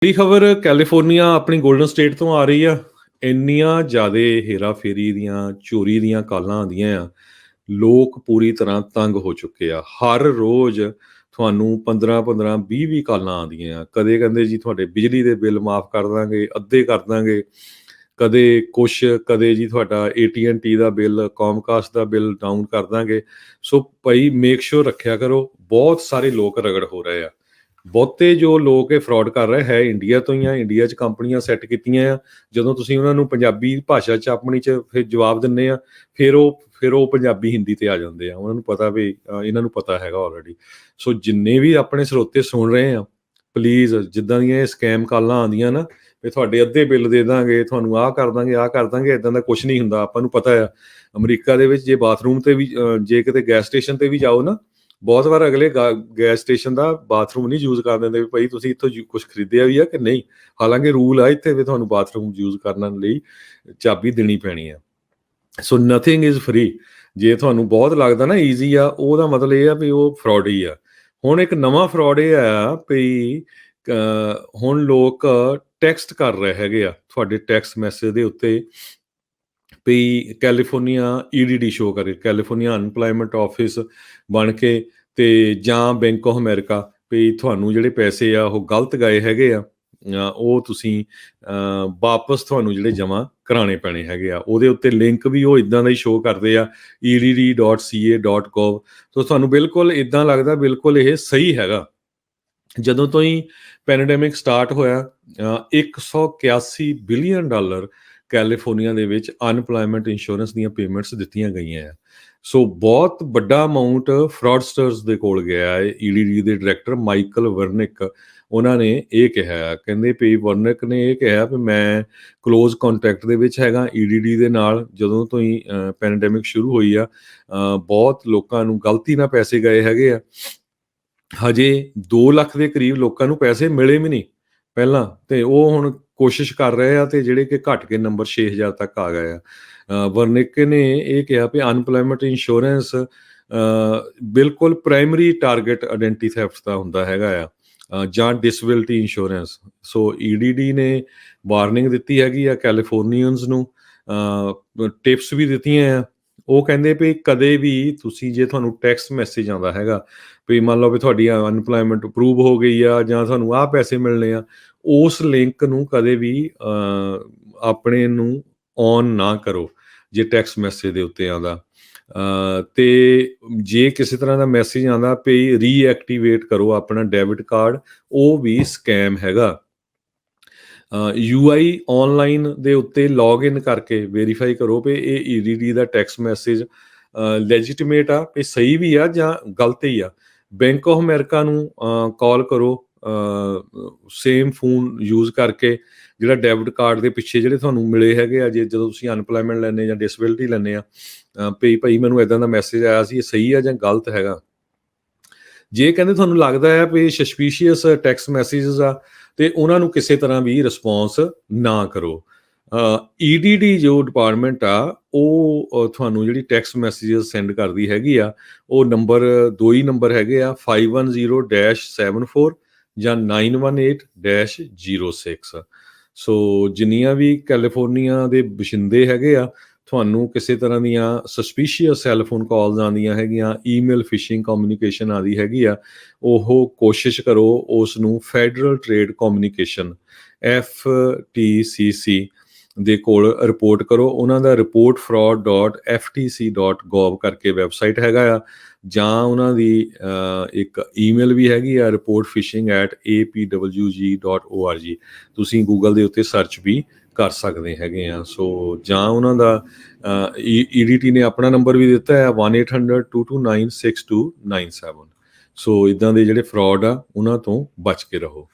ਇਹ ਖਬਰ ਕੈਲੀਫੋਰਨੀਆ ਆਪਣੀ ਗੋਲਡਨ ਸਟੇਟ ਤੋਂ ਆ ਰਹੀ ਆ। ਇੰਨੀਆਂ ਜ਼ਿਆਦੇ ਹੇਰਾ-ਫੇਰੀ ਦੀਆਂ, ਚੋਰੀ ਦੀਆਂ ਕਾਲਾਂ ਆਉਂਦੀਆਂ ਆ। ਲੋਕ ਪੂਰੀ ਤਰ੍ਹਾਂ ਤੰਗ ਹੋ ਚੁੱਕੇ ਆ। ਹਰ ਰੋਜ਼ ਤੁਹਾਨੂੰ 15-15, 20-20 ਕਾਲਾਂ ਆਉਂਦੀਆਂ ਆ। ਕਦੇ ਕਹਿੰਦੇ ਜੀ ਤੁਹਾਡੇ ਬਿਜਲੀ ਦੇ ਬਿੱਲ ਮਾਫ਼ ਕਰ ਦਾਂਗੇ, ਅੱਧੇ ਕਰ ਦਾਂਗੇ, ਕਦੇ ਕੁਛ, ਕਦੇ ਜੀ ਤੁਹਾਡਾ AT&T ਦਾ ਬਿੱਲ, ਕੌਮਕਾਸਟ ਦਾ ਬਿੱਲ ਡਾਊਨ ਕਰ ਦਾਂਗੇ। ਸੋ ਭਾਈ ਮੇਕ ਸ਼ੋਰ ਰੱਖਿਆ ਕਰੋ। ਬਹੁਤ ਸਾਰੇ ਲੋਕ ਰਗੜ ਹੋ ਰਹੇ ਆ। ਬਹੁਤੇ ਜੋ ਲੋਕ ਇਹ ਫਰਾਡ ਕਰ ਰਹੇ ਹੈ ਇੰਡੀਆ ਤੋਂ ਹੀ ਆ। ਇੰਡੀਆ 'ਚ ਕੰਪਨੀਆਂ ਸੈੱਟ ਕੀਤੀਆਂ ਆ। ਜਦੋਂ ਤੁਸੀਂ ਉਹਨਾਂ ਨੂੰ ਪੰਜਾਬੀ ਭਾਸ਼ਾ 'ਚ ਆਪਣੀ 'ਚ ਫਿਰ ਜਵਾਬ ਦਿੰਦੇ ਆ, ਫਿਰ ਉਹ ਪੰਜਾਬੀ ਹਿੰਦੀ ਤੇ ਆ ਜਾਂਦੇ ਆ। ਉਹਨਾਂ ਨੂੰ ਪਤਾ ਵੀ ਇਹਨਾਂ ਨੂੰ ਪਤਾ ਹੈਗਾ ਆਲਰੇਡੀ। ਸੋ ਜਿੰਨੇ ਵੀ ਆਪਣੇ ਸਰੋਤੇ ਸੁਣ ਰਹੇ ਆ, ਪਲੀਜ਼ ਜਿੱਦਾਂ ਦੀਆਂ ਇਹ ਸਕੈਮ ਕਾਲਾਂ ਆਉਂਦੀਆਂ ਨਾ, ਵੀ ਤੁਹਾਡੇ ਅੱਧੇ ਬਿੱਲ ਦੇ ਦਾਂਗੇ, ਤੁਹਾਨੂੰ ਆਹ ਕਰ ਦਾਂਗੇ, ਆਹ ਕਰ ਦਾਂਗੇ, ਇੱਦਾਂ ਦਾ ਕੁਛ ਨਹੀਂ ਹੁੰਦਾ। ਆਪਾਂ ਨੂੰ ਪਤਾ ਆ ਅਮਰੀਕਾ ਦੇ ਵਿੱਚ ਜੇ ਬਾਥਰੂਮ ਤੇ ਵੀ ਜੇ ਕਿਤੇ ਗੈਸ ਸਟੇਸ਼ਨ ਤੇ ਵੀ ਜਾਓ ਨਾ, ਬਹੁਤ ਵਾਰ ਅਗਲੇ ਗੈਸ ਸਟੇਸ਼ਨ ਦਾ ਬਾਥਰੂਮ ਨਹੀਂ ਯੂਜ਼ ਕਰ ਦਿੰਦੇ ਵੀ ਭਾਈ ਤੁਸੀਂ ਇੱਥੋਂ ਕੁਛ ਖਰੀਦਿਆ ਵੀ ਆ ਕਿ ਨਹੀਂ। ਹਾਲਾਂਕਿ ਰੂਲ ਆ ਇੱਥੇ ਵੀ ਤੁਹਾਨੂੰ ਬਾਥਰੂਮ ਯੂਜ਼ ਕਰਨ ਲਈ ਚਾਬੀ ਦੇਣੀ ਪੈਣੀ ਆ। ਸੋ ਨਥਿੰਗ ਇਜ਼ ਫ੍ਰੀ। ਜੇ ਤੁਹਾਨੂੰ ਬਹੁਤ ਲੱਗਦਾ ਨਾ ਈਜ਼ੀ ਆ, ਉਹਦਾ ਮਤਲਬ ਇਹ ਆ ਵੀ ਉਹ ਫਰਾਡ ਹੀ ਆ। ਹੁਣ ਇੱਕ ਨਵਾਂ ਫਰਾਡ ਇਹ ਆ ਵੀ ਹੁਣ ਲੋਕ ਟੈਕਸਟ ਕਰ ਰਹੇ ਹੈਗੇ ਆ ਤੁਹਾਡੇ ਟੈਕਸਟ ਮੈਸੇਜ ਦੇ ਉੱਤੇ ਵੀ ਕੈਲੀਫੋਰਨੀਆ EDD ਸ਼ੋ ਕਰੇ, ਕੈਲੀਫੋਰਨੀਆ ਅਨਪਲਾਇਮੈਂਟ ਆਫਿਸ ਬਣ ਕੇ, ਤੇ ਜਾਂ ਬੈਂਕ ਆਫ ਅਮਰੀਕਾ ਵੀ ਤੁਹਾਨੂੰ ਜਿਹੜੇ ਪੈਸੇ ਆ ਉਹ ਗਲਤ ਗਏ ਹੈਗੇ ਆ, ਉਹ ਤੁਸੀਂ ਵਾਪਸ ਤੁਹਾਨੂੰ ਜਿਹੜੇ ਜਮ੍ਹਾਂ ਕਰਾਉਣੇ ਪੈਣੇ ਹੈਗੇ ਆ। ਉਹਦੇ ਉੱਤੇ ਲਿੰਕ ਵੀ ਉਹ ਇੱਦਾਂ ਦਾ ਹੀ ਸ਼ੋ ਕਰਦੇ ਆ, edd.ca.gov। ਸੋ ਤੁਹਾਨੂੰ ਬਿਲਕੁਲ ਇੱਦਾਂ ਲੱਗਦਾ ਬਿਲਕੁਲ ਇਹ ਸਹੀ ਹੈਗਾ। ਜਦੋਂ ਤੋਂ ਹੀ ਪੈਂਡੈਮਿਕ ਸਟਾਰਟ ਹੋਇਆ, $181 ਬਿਲੀਅਨ ਕੈਲੀਫੋਰਨੀਆ ਦੇ ਵਿੱਚ ਅਨਪਲਾਇਮੈਂਟ ਇੰਸ਼ੋਰੈਂਸ ਦੀਆਂ ਪੇਮੈਂਟਸ ਦਿੱਤੀਆਂ ਗਈਆਂ ਆ। ਸੋ ਬਹੁਤ ਵੱਡਾ ਅਮਾਊਂਟ ਫਰਾਡਸਟਰਸ ਦੇ ਕੋਲ ਗਿਆ ਹੈ। EDD ਦੇ ਡਾਇਰੈਕਟਰ ਮਾਈਕਲ ਵਰਨਿਕ, ਉਹਨਾਂ ਨੇ ਇਹ ਕਿਹਾ, ਕਹਿੰਦੇ ਵੀ ਵਰਨਿਕ ਨੇ ਇਹ ਕਿਹਾ ਵੀ ਮੈਂ ਕਲੋਜ਼ ਕੰਟੈਕਟ ਦੇ ਵਿੱਚ ਹੈਗਾ EDD ਦੇ ਨਾਲ। ਜਦੋਂ ਤੋਂ ਹੀ ਪੈਂਡੈਮਿਕ ਸ਼ੁਰੂ ਹੋਈ ਆ, ਬਹੁਤ ਲੋਕਾਂ ਨੂੰ ਗਲਤੀ ਨਾਲ ਪੈਸੇ ਗਏ ਹੈਗੇ ਆ। ਹਜੇ 2 ਲੱਖ ਦੇ ਕਰੀਬ ਲੋਕਾਂ ਨੂੰ ਪੈਸੇ ਮਿਲੇ ਵੀ ਨਹੀਂ ਪਹਿਲਾਂ, ਤੇ ਉਹ ਹੁਣ ਕੋਸ਼ਿਸ਼ ਕਰ ਰਹੇ ਆ, ਤੇ ਜਿਹੜੇ ਕਿ ਘਟ ਕੇ ਨੰਬਰ 6000 ਤੱਕ ਆ ਗਏ ਆ। ਵਰਨਿਕ ਨੇ ਇਹ ਕਿਹਾ ਵੀ ਅਨਪਲਾਇਮੈਂਟ ਇੰਸ਼ੋਰੈਂਸ ਬਿਲਕੁਲ ਪ੍ਰਾਇਮਰੀ ਟਾਰਗੇਟ ਆਇਡੈਂਟੀ ਥੈਫਟ ਦਾ ਹੁੰਦਾ ਹੈਗਾ ਆ, ਜਾਂ ਡਿਸੇਬਿਲਟੀ ਇੰਸ਼ੋਰੈਂਸ। ਸੋ EDD ਨੇ ਵਾਰਨਿੰਗ ਦਿੱਤੀ ਹੈਗੀ ਆ ਕੈਲੀਫੋਰਨੀਅਨਸ ਨੂੰ, ਟਿਪਸ ਵੀ ਦਿੱਤੀਆਂ ਆ। ਉਹ ਕਹਿੰਦੇ ਵੀ ਕਦੇ ਵੀ ਤੁਸੀਂ, ਜੇ ਤੁਹਾਨੂੰ ਟੈਕਸਟ ਮੈਸੇਜ ਆਉਂਦਾ ਹੈਗਾ ਵੀ ਮੰਨ ਲਓ ਵੀ ਤੁਹਾਡੀ ਅਨਪਲਾਇਮੈਂਟ ਅਪਰੂਵ ਹੋ ਗਈ ਆ, ਜਾਂ ਤੁਹਾਨੂੰ ਆਹ ਪੈਸੇ ਮਿਲਣੇ ਆ, ਉਸ ਲਿੰਕ ਨੂੰ ਕਦੇ ਵੀ ਆਪਣੇ ਨੂੰ ਔਨ ਨਾ ਕਰੋ ਜੇ ਟੈਕਸਟ ਮੈਸੇਜ ਦੇ ਉੱਤੇ ਆਉਂਦਾ। ਤੇ ਜੇ ਕਿਸੇ ਤਰ੍ਹਾਂ ਦਾ ਮੈਸੇਜ ਆਉਂਦਾ ਵੀ ਰੀਐਕਟੀਵੇਟ ਕਰੋ ਆਪਣਾ ਡੈਬਿਟ ਕਾਰਡ, ਉਹ ਵੀ ਸਕੈਮ ਹੈਗਾ। UI ਔਨਲਾਈਨ ਦੇ ਉੱਤੇ ਲੌਗਇਨ ਕਰਕੇ ਵੈਰੀਫਾਈ ਕਰੋ ਵੀ ਇਹ EDD ਦਾ ਟੈਕਸਟ ਮੈਸੇਜ ਲੈਜੀਟੀਮੇਟ ਆ, ਵੀ ਸਹੀ ਵੀ ਆ ਜਾਂ ਗਲਤ ਹੀ ਆ। ਬੈਂਕ ਆਫ ਅਮਰੀਕਾ ਨੂੰ ਕਾਲ ਕਰੋ, ਸੇਮ ਫੋਨ ਯੂਜ਼ ਕਰਕੇ, ਜਿਹੜਾ ਡੈਬਿਟ ਕਾਰਡ ਦੇ ਪਿੱਛੇ ਜਿਹੜੇ ਤੁਹਾਨੂੰ ਮਿਲੇ ਹੈਗੇ ਆ, ਜੇ ਜਦੋਂ ਤੁਸੀਂ ਅਨਪਲਾਇਮੈਂਟ ਲੈਂਦੇ ਜਾਂ ਡਿਸੇਬਿਲਟੀ ਲੈਂਦੇ ਆ, ਵੀ ਭਾਈ ਮੈਨੂੰ ਇੱਦਾਂ ਦਾ ਮੈਸੇਜ ਆਇਆ ਸੀ, ਇਹ ਸਹੀ ਆ ਜਾਂ ਗਲਤ ਹੈਗਾ। ਜੇ ਕਹਿੰਦੇ ਤੁਹਾਨੂੰ ਲੱਗਦਾ ਹੈ ਵੀ ਸਸਪੀਸ਼ੀਅਸ ਟੈਕਸਟ ਮੈਸੇਜਸ ਆ, ਤੇ ਉਹਨਾਂ ਨੂੰ ਕਿਸੇ ਤਰ੍ਹਾਂ ਵੀ ਰਿਸਪੌਂਸ ਨਾ ਕਰੋ। EDD ਜੋ ਡਿਪਾਰਟਮੈਂਟ ਆ, ਉਹ ਤੁਹਾਨੂੰ ਜਿਹੜੀ ਟੈਕਸਟ ਮੈਸੇਜਸ ਸੈਂਡ ਕਰਦੀ ਹੈਗੀ ਆ, ਉਹ ਨੰਬਰ 2 ਹੀ ਨੰਬਰ ਹੈਗੇ ਆ, 510-74 ਜਾਂ 918-06। ਸੋ ਜਿੰਨੀਆਂ ਵੀ ਕੈਲੀਫੋਰਨੀਆ ਦੇ ਵਸਿੰਦੇ ਹੈਗੇ ਆ, ਤੁਹਾਨੂੰ ਕਿਸੇ ਤਰ੍ਹਾਂ ਦੀਆਂ ਸਸਪੀਸ਼ੀਅਸ ਸੈੱਲਫੋਨ ਕਾਲਸ ਆਉਂਦੀਆਂ ਹੈਗੀਆਂ, ਈਮੇਲ ਫਿਸ਼ਿੰਗ ਕਮਿਊਨੀਕੇਸ਼ਨ ਆਉਂਦੀ ਹੈਗੀ ਆ, ਉਹ ਕੋਸ਼ਿਸ਼ ਕਰੋ ਉਸ ਨੂੰ ਫੈਡਰਲ ਟ੍ਰੇਡ ਕਮਿਊਨੀਕੇਸ਼ਨ FTCC ਦੇ ਕੋਲ ਰਿਪੋਰਟ ਕਰੋ। ਉਹਨਾਂ ਦਾ report.fraud.ftc.gov ਕਰਕੇ ਵੈਬਸਾਈਟ ਹੈਗਾ ਆ, ਜਾਂ ਉਹਨਾਂ ਦੀ ਇੱਕ ਈਮੇਲ ਵੀ ਹੈਗੀ ਆ, reportfishing@apwg.org। ਤੁਸੀਂ ਗੂਗਲ ਦੇ ਉੱਤੇ ਸਰਚ ਵੀ ਕਰ ਸਕਦੇ ਹੈਗੇ ਆ। ਸੋ ਜਾਂ ਉਹਨਾਂ ਦਾ EDT ਨੇ ਆਪਣਾ ਨੰਬਰ ਵੀ ਦਿੱਤਾ ਹੈ, 1-800-229-6297। ਸੋ ਇੱਦਾਂ ਦੇ ਜਿਹੜੇ ਫਰਾਡ ਆ ਉਹਨਾਂ ਤੋਂ ਬਚ ਕੇ ਰਹੋ।